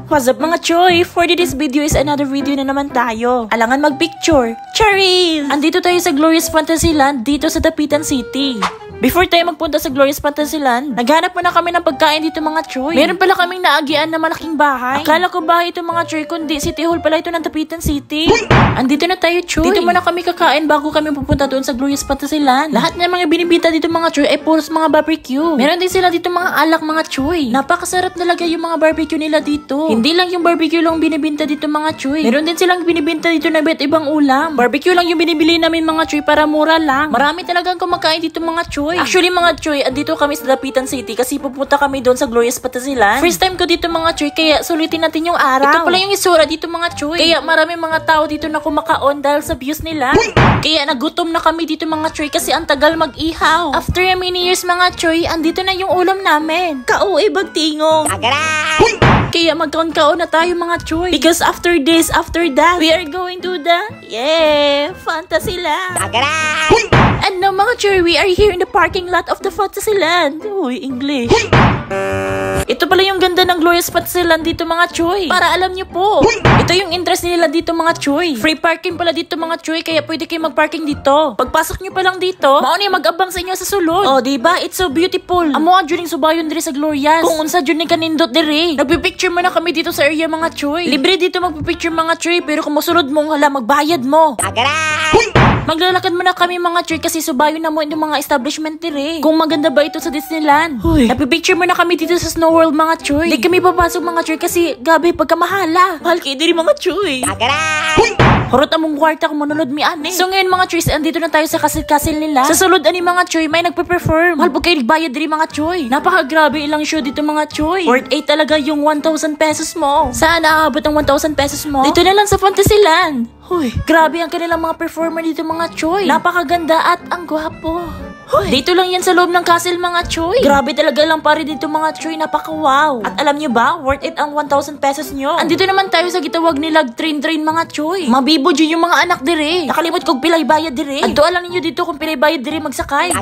What's up mga choy? For this video is another video na naman tayo. Alangan mag-picture. Charis! Andito tayo sa Glorious Fantasyland dito sa Dapitan City. Before tayo magpunta sa Glorious Fantasyland, naghanap muna kami ng pagkain dito mga choy. Meron pala kaming naagian na malaking bahay. Akala ko bahay ito mga choy, kundi City Hall pala ito ng Dapitan City. Andito na tayo choy. Dito muna kami kakain bago kami pupunta doon sa Glorious Fantasyland. Lahat ng mga binibita dito mga choy ay puros mga barbecue. Meron din sila dito mga alak mga choy. Napakasarap talaga yung mga barbecue nila dito. Hindi lang yung barbecue lang binibinta dito mga choy. Meron din silang binibinta dito na iba't ibang ulam. Barbecue lang yung binibili namin mga choy para mura lang. Marami talagang kumakain dito mga choy. Actually mga choy, andito kami sa Dapitan City kasi pupunta kami doon sa Glorious Fantasyland. First time ko dito mga choy, kaya sulitin natin yung araw. Ito pala yung isura dito mga choy. Kaya marami mga tao dito na kumakaon dahil sa views nila. Kaya nagutom na kami dito mga choy kasi ang tagal mag-ihaw. After a many years mga choy, andito na yung ulam namin. Kauwi bagtingong. Kaya magkaon-kaon na tayo mga choy. Because after this, after that, we are going to the Fantasyland. And now mga choy, we are here in the parking lot of the Fantasyland. Uy, English. Ito pala yung ganda ng Glorious Fantasyland dito mga choy. Para alam nyo po. Ito yung interest nila dito mga choy. Free parking pala dito mga choy, kaya pwede kayo mag-parking dito. Pagpasok nyo pa lang dito, mauna yung mag-abang sa inyo sa sulod. Oh, diba? It's so beautiful. Amo nga dyan yung subayon diri sa Glorious. Kung unsa dyan yung kanindot diri. Nagpipicture mo na kami dito sa area mga choy. Libre dito magpipicture mga choy, pero kung masunod mo, hala, magbayad mo. Maglalakad muna kami mga choy kasi subayon na mo yung mga establishment diri. Kung maganda ba ito sa Disneyland. Napipicture muna kami dito sa Snow World mga choy. Di kami papasok mga choy kasi gabi pagkamahala. Mahal kayo diri mga choy. Horot among kwarta kung manunod mi ane. So ngayon mga choy, andito na tayo sa castle nila. Sa sulod ani mga choy, may nagpe-perform. Mahal po kayo nagbayad diri mga choy. Napakagrabe ilang show dito mga choy. Worth 8 talaga yung 1,000 pesos mo. Saan naaabot ang 1,000 pesos mo? Dito na lang sa Fantasyland. Huy, grabe ang kanilang mga performer dito mga choy. Napakaganda at ang gwapo. Huy, dito lang yan sa loob ng castle mga choy. Grabe talaga lang pare dito mga choy, napaka-wow. At alam nyo ba, worth it ang 1,000 pesos nyo. Andito naman tayo sa gitawag nilag train mga choy. Mabibo dyan yung mga anak dire. Nakalimot kong pilay bayad dire. Adto alam ninyo dito kung pilay bayad dire magsakay.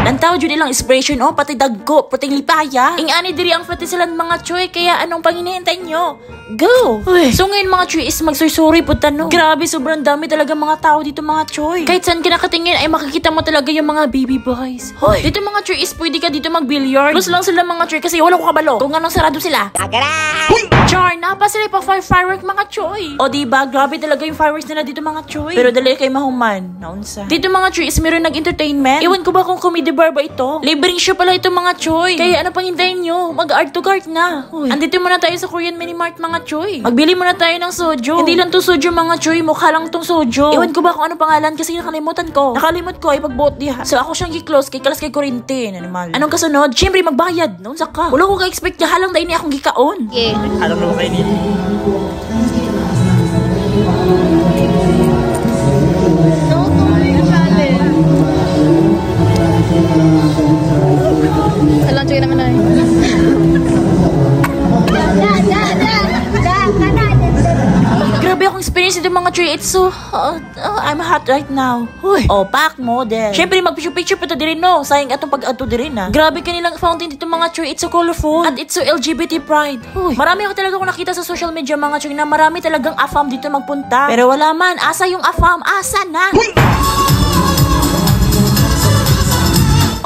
Lantaw dyan nilang expression oh, pati dagko, puting lipaya. Ingani dire ang Fantasyland mga choy, kaya anong panginihintay nyo? Go! Uy. So ngayon mga choy is magsursuri po tanong. Grabe, sobrang dami talaga mga tao dito mga choy. Kahit saan ka nakatingin ay makikita mo talaga yung mga baby boys. Hoy. Dito mga choy is pwede ka dito mag-billiard. Plus lang sila mga choy kasi wala ko kabalo. Kung anong sarado sila. Char, napa sila pa firework mga choy. O diba, grabe talaga yung fireworks nila dito mga choy. Pero dali kay mahuman. Naunsa. Dito mga choy is meron nag-entertainment. Iwan ko ba kung comedy bar ba ito? Libreng show pala ito mga choy. Kaya ano pang hintayin nyo? Mag-art to cart na. Uy. Andito muna tayo sa Korean Mini Mart mga choy. Magbili muna tayo ng sojo. Hindi lang to sojo mga choy, mukha lang tong sojo. Iwan ko ba kung ano pangalan kasi nakalimutan ko. Nakalimot ko ay pagbuot diha. So ako siyang gi-close kay kalas kay Corintin, animal. Anong kasunod? Siyempre magbayad. Noon sa ka. Wala ko ka-expect niya halang dahil niya akong gikaon. Yeah. Halang na kayo niya. Alam juga naman ay. Grabe akong experience dito mga choy. It's so I'm hot right now. Huy. Oh, pack model. Siyempre mag-picture pa to din no. Sayang atong pag-ato din na. Grabe kanilang fountain dito mga choy. It's so colorful. At it's so LGBT pride. Huy. Marami ako talaga kung nakita sa social media mga choy na marami talagang afam dito magpunta. Pero wala man. Asa yung afam? Asa na?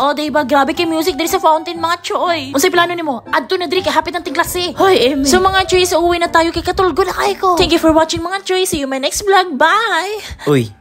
Oh, diba? Grabe kay music diri sa fountain, mga choy. Unsay plano nimo? Adto na diri kay hapit ang tingklase. Hoy, Emi. So mga choy, sa uwi na tayo kay katulgo na kay ko. Thank you for watching mga choy. See you in my next vlog. Bye! Uy,